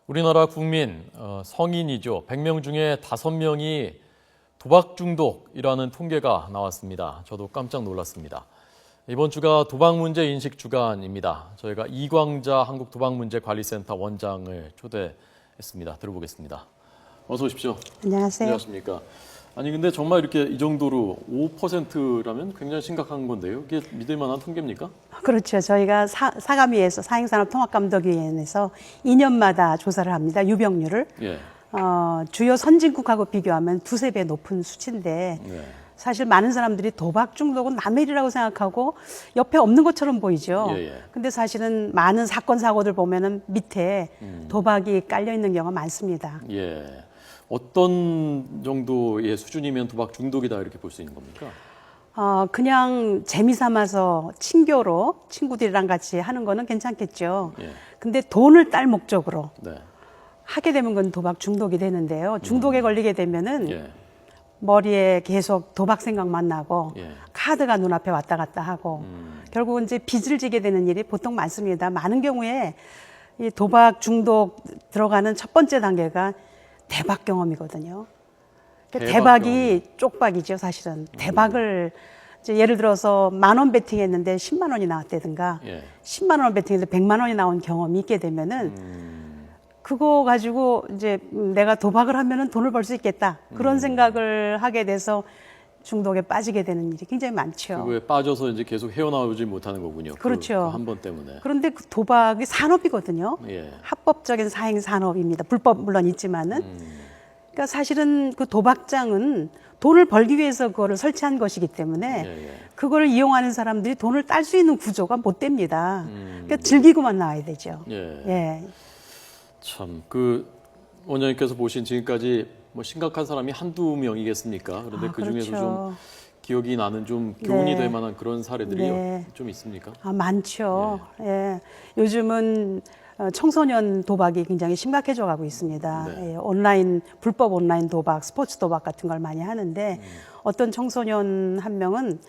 우리나라 국민 성인이죠. 100명 중에 5명이 도박 중독이라는 통계가 나왔습니다. 저도 깜짝 놀랐습니다. 이번 주가 도박 문제 인식 주간입니다. 저희가 이광자 한국도박문제관리센터 원장을 초대했습니다. 들어보겠습니다. 어서 오십시오. 안녕하세요. 안녕하십니까. 아니 근데 정말 이렇게 이 정도로 5%라면 굉장히 심각한 건데요. 이게 믿을 만한 통계입니까? 그렇죠. 저희가 사감위에서 사행산업통합감독위원회에서 2년마다 조사를 합니다. 유병률을. 예. 주요 선진국하고 비교하면 두세 배 높은 수치인데 네. 사실 많은 사람들이 도박 중독은 남의 일이라고 생각하고 옆에 없는 것처럼 보이죠. 예, 예. 근데 사실은 많은 사건 사고들 보면은 밑에 도박이 깔려 있는 경우가 많습니다. 예. 어떤 정도의 수준이면 도박 중독이다 이렇게 볼 수 있는 겁니까? 그냥 재미삼아서 친교로 친구들이랑 같이 하는 거는 괜찮겠죠. 예. 근데 돈을 딸 목적으로 네. 하게 되면 그건 도박 중독이 되는데요. 중독에 걸리게 되면은 예. 머리에 계속 도박 생각만 나고 예. 카드가 눈앞에 왔다 갔다 하고 결국은 이제 빚을 지게 되는 일이 보통 많습니다. 많은 경우에 이 도박 중독 들어가는 첫 번째 단계가 대박 경험이거든요. 그러니까 대박이 쪽박이죠, 사실은. 대박을 이제 예를 들어서 10,000원 베팅했는데 10만 원이 나왔다든가 예. 10만 원 베팅해서 100만 원이 나온 경험이 있게 되면은 그거 가지고 이제 내가 도박을 하면은 돈을 벌 수 있겠다. 그런 생각을 하게 돼서 중독에 빠지게 되는 일이 굉장히 많죠. 그거에 빠져서 이제 계속 헤어나오지 못하는 거군요. 그렇죠. 한 번 때문에. 그런데 그 도박이 산업이거든요. 예. 합법적인 사행 산업입니다. 불법 물론 있지만은. 그러니까 사실은 그 도박장은 돈을 벌기 위해서 그거를 설치한 것이기 때문에 예. 그걸 이용하는 사람들이 돈을 딸 수 있는 구조가 못 됩니다. 그러니까 즐기고만 나와야 되죠. 예. 예. 참, 원장님께서 보신 지금까지 뭐 심각한 사람이 한두 명이겠습니까? 그런데 그 중에서 그렇죠. 좀 기억이 나는 좀 교훈이 네. 될 만한 그런 사례들이 네. 좀 있습니까? 많죠. 예. 요즘은 청소년 도박이 굉장히 심각해져 가고 있습니다. 네. 예, 불법 온라인 도박, 스포츠 도박 같은 걸 많이 하는데 어떤 청소년 한 명은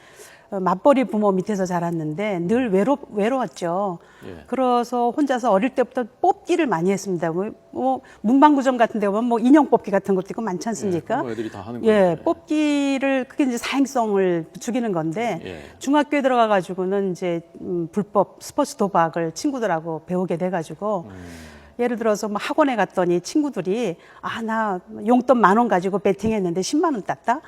맞벌이 부모 밑에서 자랐는데 늘 외로웠죠. 예. 그래서 혼자서 어릴 때부터 뽑기를 많이 했습니다. 뭐 문방구점 같은 데 보면 뭐 인형 뽑기 같은 것도 있고 많지 않습니까? 그런 거 애들이 다 하는 예, 거예요. 뽑기를 그게 이제 사행성을 부추기는 건데 예. 중학교에 들어가 가지고는 이제 불법 스포츠 도박을 친구들하고 배우게 돼 가지고 예를 들어서 뭐 학원에 갔더니 친구들이 나 용돈 10,000원 가지고 베팅했는데 10만 원 땄다.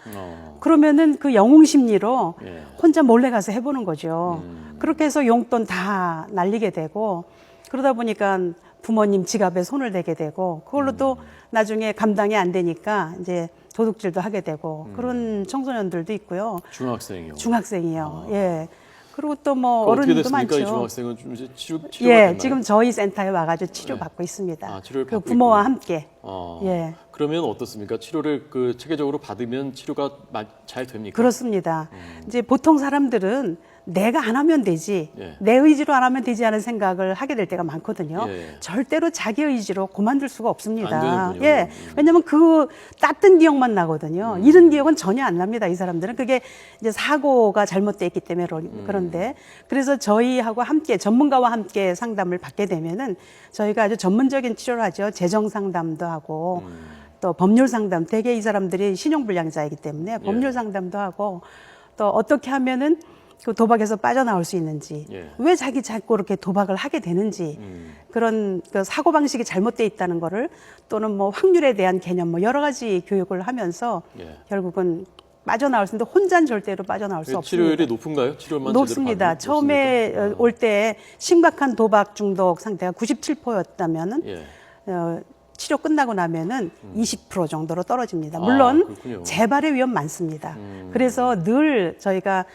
그러면은 그 영웅 심리로 예. 혼자 몰래 가서 해보는 거죠. 그렇게 해서 용돈 다 날리게 되고 그러다 보니까 부모님 지갑에 손을 대게 되고 그걸로 또 나중에 감당이 안 되니까 이제 도둑질도 하게 되고 그런 청소년들도 있고요. 중학생이요. 중학생이요. 예. 그리고 또 뭐 어떻게 어른도 됐습니까? 많죠. 이 중학생은 좀 이제 치료가 예, 됐나요? 지금 저희 센터에 와가지고 치료받고 있습니다. 치료를 그 받고 부모와 있군요. 함께. 어, 예. 그러면 어떻습니까? 치료를 체계적으로 받으면 치료가 잘 됩니까? 그렇습니다. 이제 보통 사람들은 내가 안 하면 되지, 예. 내 의지로 안 하면 되지 않은 생각을 하게 될 때가 많거든요. 예. 절대로 자기 의지로 그만둘 수가 없습니다. 안 되는군요. 예, 왜냐하면 그 땄던 기억만 나거든요. 잃은 기억은 전혀 안 납니다. 이 사람들은 그게 이제 사고가 잘못돼 있기 때문에 그런데 그래서 저희하고 함께 전문가와 함께 상담을 받게 되면은 저희가 아주 전문적인 치료를 하죠. 재정 상담도 하고. 또 법률 상담, 대개 이 사람들이 신용불량자이기 때문에 법률 상담도 하고 또 어떻게 하면은 그 도박에서 빠져나올 수 있는지, 예. 왜 자꾸 이렇게 도박을 하게 되는지, 그런 그 사고방식이 잘못돼 있다는 거를 또는 뭐 확률에 대한 개념, 뭐 여러 가지 교육을 하면서 예. 결국은 빠져나올 수 있는데 혼자는 절대로 빠져나올 수 없습니다. 치료율이 높은가요? 치료만 높습니다. 처음에 올 때 심각한 도박 중독 상태가 97%였다면은 예. 치료 끝나고 나면은 20% 정도로 떨어집니다. 물론 그렇군요. 재발의 위험 많습니다. 그래서 늘 저희가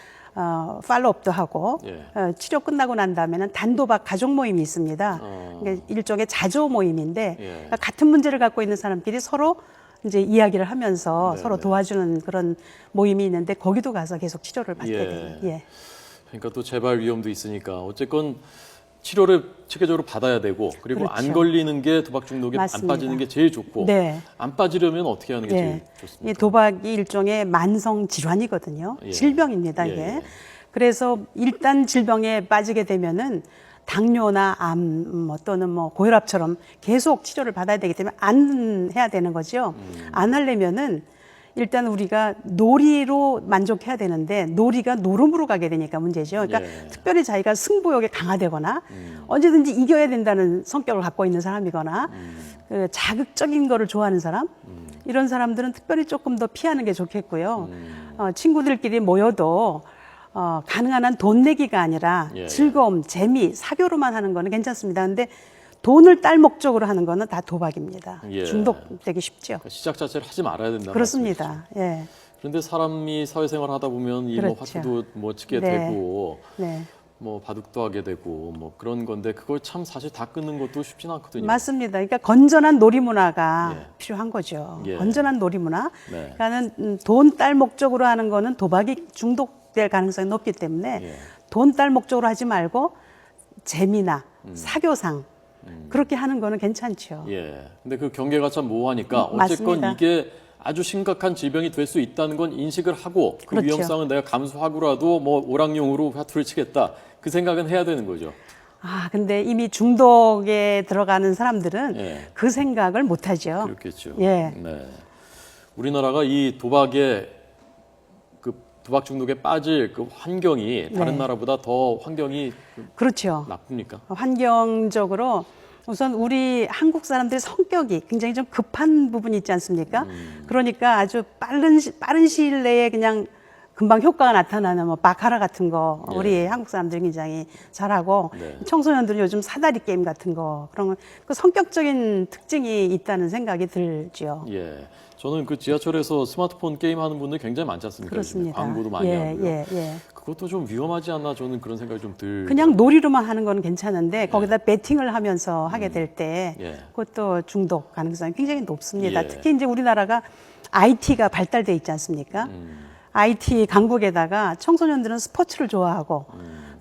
팔로업도 하고 예. 치료 끝나고 난 다음에는 단도박 가족 모임이 있습니다. 그러니까 일종의 자조 모임인데 예. 그러니까 같은 문제를 갖고 있는 사람끼리 서로 이제 이야기를 하면서 네, 서로 네. 도와주는 그런 모임이 있는데 거기도 가서 계속 치료를 받게 예. 돼요. 예. 그러니까 또 재발 위험도 있으니까 어쨌건 치료를 체계적으로 받아야 되고 그리고 그렇죠. 안 걸리는 게 도박 중독에 맞습니다. 안 빠지는 게 제일 좋고 네. 안 빠지려면 어떻게 하는 게 제일 이 좋습니까? 도박이 일종의 만성 질환이거든요. 예. 질병입니다, 예, 이게. 예. 그래서 일단 질병에 빠지게 되면은 당뇨나 암 또는 뭐 고혈압처럼 계속 치료를 받아야 되기 때문에 안 해야 되는 거죠. 안 하려면은 일단 우리가 놀이로 만족해야 되는데 놀이가 노름으로 가게 되니까 문제죠. 그러니까 예. 특별히 자기가 승부욕에 강화되거나 언제든지 이겨야 된다는 성격을 갖고 있는 사람이거나 그 자극적인 거를 좋아하는 사람 이런 사람들은 특별히 조금 더 피하는 게 좋겠고요. 친구들끼리 모여도 가능한 한 돈 내기가 아니라 예. 즐거움, 재미, 사교로만 하는 거는 괜찮습니다. 근데 돈을 딸 목적으로 하는 거는 다 도박입니다. 예. 중독되기 쉽죠. 그러니까 시작 자체를 하지 말아야 된다. 그렇습니다. 예. 그런데 사람이 사회생활 하다 보면 이 뭐 그렇죠. 화투도 뭐 치게 네. 되고 네. 뭐 바둑도 하게 되고 뭐 그런 건데 그걸 참 사실 다 끊는 것도 쉽진 않거든요. 맞습니다. 그러니까 건전한 놀이 문화가 예. 필요한 거죠. 예. 건전한 놀이 문화. 네. 그러니까는 돈 딸 목적으로 하는 거는 도박이 중독될 가능성이 높기 때문에 예. 돈 딸 목적으로 하지 말고 재미나 사교상 그렇게 하는 거는 괜찮죠. 예. 근데 그 경계가 참 모호하니까 어쨌건 맞습니다. 이게 아주 심각한 질병이 될 수 있다는 건 인식을 하고 그 그렇죠. 위험성은 내가 감수하고라도 뭐 오락용으로 화투를 치겠다. 그 생각은 해야 되는 거죠. 근데 이미 중독에 들어가는 사람들은 예. 그 생각을 못 하죠. 그렇겠죠. 예. 네. 우리나라가 이 도박에 그 도박 중독에 빠질 그 환경이 다른 네. 나라보다 더 환경이 그렇죠. 나쁩니까? 환경적으로 우선 우리 한국 사람들의 성격이 굉장히 좀 급한 부분이 있지 않습니까? 그러니까 아주 빠른 시일 내에 그냥 금방 효과가 나타나는 뭐 바카라 같은 거 예. 우리 한국 사람들이 굉장히 잘하고 네. 청소년들은 요즘 사다리 게임 같은 거 그런 그 성격적인 특징이 있다는 생각이 들죠. 예. 저는 그 지하철에서 스마트폰 게임 하는 분들 굉장히 많지 않습니까? 요즘에 그렇습니다. 광고도 많이 예, 하고요. 예. 그것도 좀 위험하지 않나 저는 그런 생각이 좀 들. 그냥 놀이로만 하는 건 괜찮은데 거기다 배팅을 하면서 하게 될 때 예. 그것도 중독 가능성이 굉장히 높습니다. 예. 특히 이제 우리나라가 IT가 발달돼 있지 않습니까? IT 강국에다가 청소년들은 스포츠를 좋아하고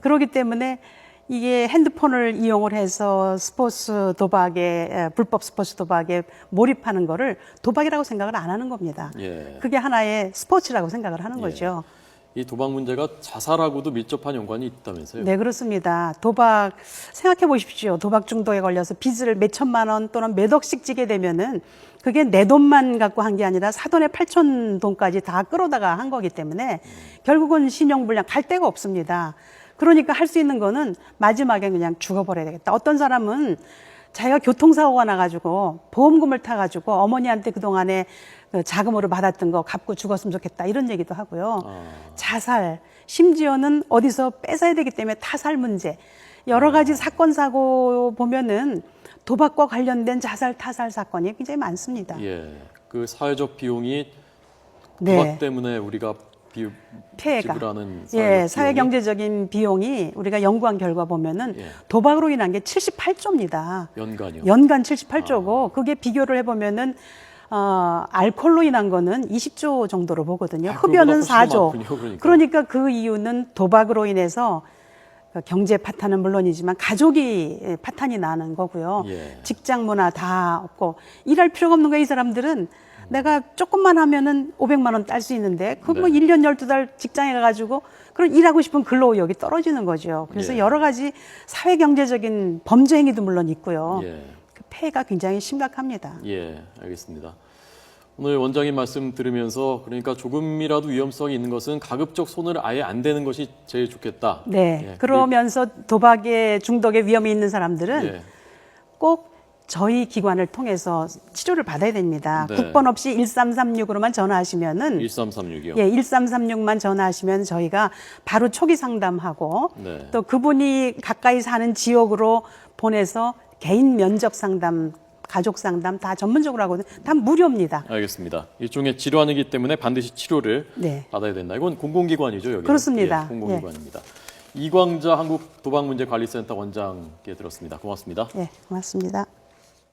그렇기 때문에 이게 핸드폰을 이용을 해서 불법 스포츠 도박에 몰입하는 거를 도박이라고 생각을 안 하는 겁니다. 예. 그게 하나의 스포츠라고 생각을 하는 거죠. 이 도박 문제가 자살하고도 밀접한 연관이 있다면서요? 네, 그렇습니다. 도박, 생각해 보십시오. 도박 중독에 걸려서 빚을 몇 천만 원 또는 몇 억씩 지게 되면은 그게 내 돈만 갖고 한 게 아니라 사돈의 8천 돈까지 다 끌어다가 한 거기 때문에 결국은 신용불량 갈 데가 없습니다. 그러니까 할 수 있는 거는 마지막에 그냥 죽어버려야 되겠다. 어떤 사람은 자기가 교통사고가 나가지고 보험금을 타가지고 어머니한테 그동안에 그 자금으로 받았던 거 갚고 죽었으면 좋겠다 이런 얘기도 하고요. 자살, 심지어는 어디서 뺏어야 되기 때문에 타살 문제 여러 가지 사건 사고 보면은 도박과 관련된 자살 타살 사건이 굉장히 많습니다. 예. 그 사회적 비용이 네. 도박 때문에 우리가 폐해가. 지불하는 예, 사회적 사회 비용이? 경제적인 비용이 우리가 연구한 결과 보면은 예. 도박으로 인한 게 78조입니다. 연간이요. 연간 78조고 그게 비교를 해보면은 알코올로 인한 거는 20조 정도로 보거든요. 아, 흡연은 그거보다 훨씬 4조. 많군요, 그러니까 그 이유는 도박으로 인해서 그 경제 파탄은 물론이지만 가족이 파탄이 나는 거고요. 예. 직장 문화 다 없고 일할 필요가 없는 거야. 이 사람들은 내가 조금만 하면은 500만 원 딸 수 있는데 그 뭐 네. 1년 12달 직장에 가가지고 그런 일하고 싶은 근로의욕이 떨어지는 거죠. 그래서 예. 여러 가지 사회 경제적인 범죄 행위도 물론 있고요. 예. 그 폐해가 굉장히 심각합니다. 예, 알겠습니다. 오늘 원장님 말씀 들으면서 그러니까 조금이라도 위험성이 있는 것은 가급적 손을 아예 안 대는 것이 제일 좋겠다. 네. 예, 그러면서 도박의 중독에 위험이 있는 사람들은 예. 꼭 저희 기관을 통해서 치료를 받아야 됩니다. 네. 국번 없이 1336으로만 전화하시면은 1336이요. 예, 1336만 전화하시면 저희가 바로 초기 상담하고 네. 또 그분이 가까이 사는 지역으로 보내서 개인 면접 상담, 가족 상담 다 전문적으로 하거든요. 다 무료입니다. 알겠습니다. 일종의 질환이기 때문에 반드시 치료를 네. 받아야 된다. 이건 공공기관이죠, 여기. 그렇습니다. 예, 공공기관입니다. 이광자 한국도박문제관리센터 원장께 들었습니다. 고맙습니다. 예, 고맙습니다.